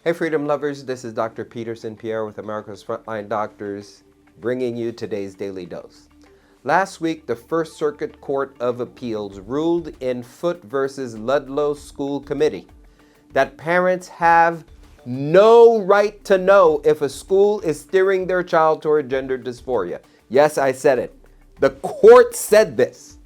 Hey freedom lovers, this is Dr. Peterson Pierre with America's Frontline Doctors, bringing you today's Daily Dose. Last week, the First Circuit Court of Appeals ruled in Foote versus Ludlow School Committee that parents have no right to know if a school is steering their child toward gender dysphoria. Yes, I said it. The court said this.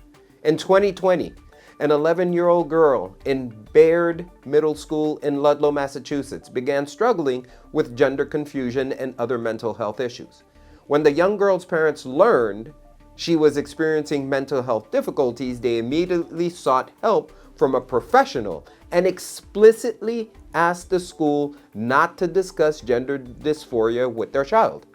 In 2020, an 11-year-old girl in Baird Middle School in Ludlow, Massachusetts, began struggling with gender confusion and other mental health issues. When the young girl's parents learned she was experiencing mental health difficulties, they immediately sought help from a professional and explicitly asked the school not to discuss gender dysphoria with their child.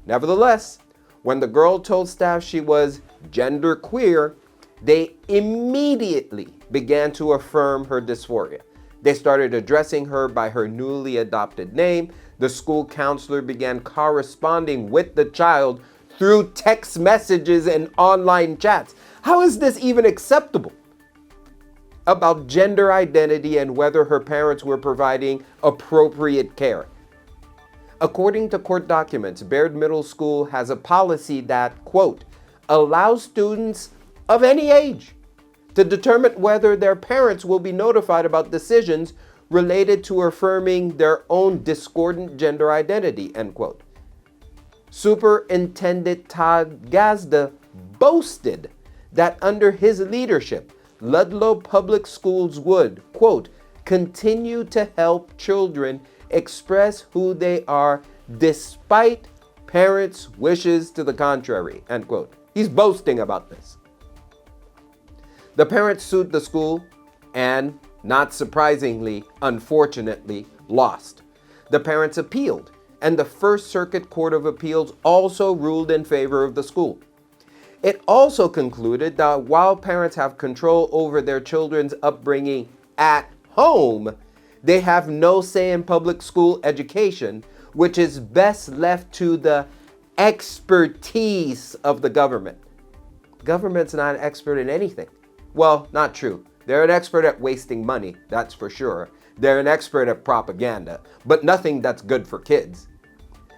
Nevertheless, when the girl told staff she was genderqueer, they immediately began to affirm her dysphoria. They started addressing her by her newly adopted name. The school counselor began corresponding with the child through text messages and online chats. How is this even acceptable? About gender identity and whether her parents were providing appropriate care. According to court documents, Baird Middle School has a policy that, quote, allows students of any age to determine whether their parents will be notified about decisions related to affirming their own discordant gender identity, end quote. Superintendent Todd Gazda boasted that under his leadership, Ludlow Public Schools would, quote, continue to help children express who they are despite parents' wishes to the contrary, end quote. He's boasting about this. The parents sued the school and, not surprisingly, unfortunately, lost. The parents appealed, and the First Circuit Court of Appeals also ruled in favor of the school. It also concluded that while parents have control over their children's upbringing at home, they have no say in public school education, which is best left to the expertise of the government. Government's not an expert in anything. Well, not true. They're an expert at wasting money, that's for sure. They're an expert at propaganda, but nothing that's good for kids.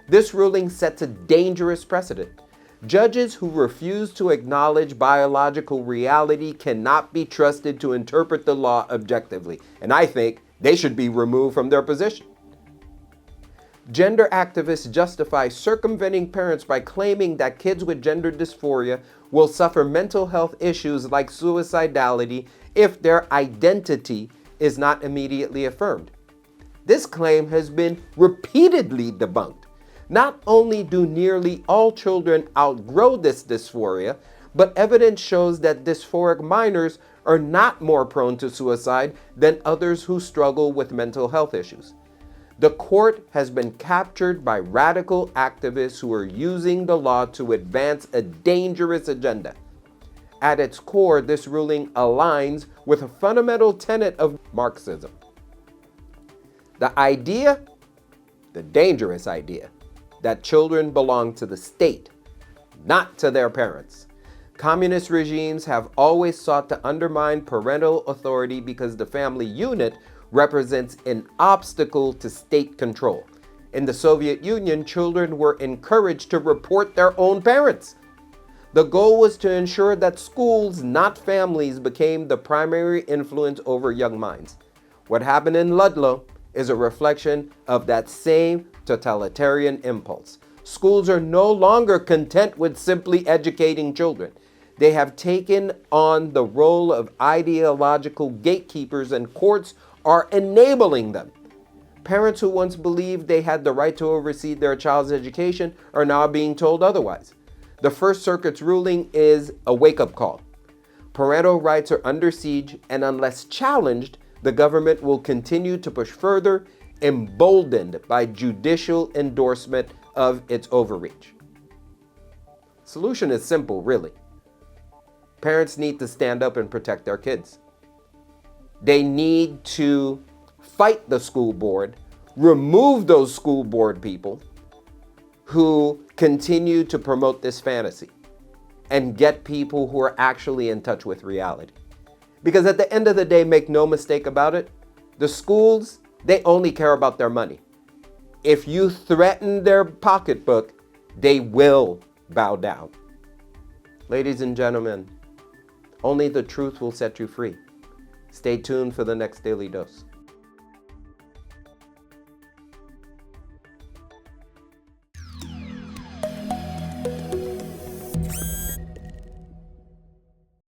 This ruling sets a dangerous precedent. Judges who refuse to acknowledge biological reality cannot be trusted to interpret the law objectively, and I think they should be removed from their position. Gender activists justify circumventing parents by claiming that kids with gender dysphoria will suffer mental health issues like suicidality if their identity is not immediately affirmed. This claim has been repeatedly debunked. Not only do nearly all children outgrow this dysphoria, but evidence shows that dysphoric minors are not more prone to suicide than others who struggle with mental health issues. The court has been captured by radical activists who are using the law to advance a dangerous agenda. At its core, this ruling aligns with a fundamental tenet of Marxism. The idea, the dangerous idea, that children belong to the state, not to their parents. Communist regimes have always sought to undermine parental authority because the family unit represents an obstacle to state control. In the Soviet Union, children were encouraged to report their own parents. The goal was to ensure that schools, not families, became the primary influence over young minds. What happened in Ludlow is a reflection of that same totalitarian impulse. Schools are no longer content with simply educating children. They have taken on the role of ideological gatekeepers, and courts are enabling them. Parents who once believed they had the right to oversee their child's education are now being told otherwise. The First Circuit's ruling is a wake-up call. Parental rights are under siege, and unless challenged, the government will continue to push further, emboldened by judicial endorsement of its overreach. Solution is simple, really. Parents need to stand up and protect their kids. They need to fight the school board, remove those school board people who continue to promote this fantasy, and get people who are actually in touch with reality. Because at the end of the day, make no mistake about it, the schools, they only care about their money. If you threaten their pocketbook, they will bow down. Ladies and gentlemen, only the truth will set you free. Stay tuned for the next Daily Dose.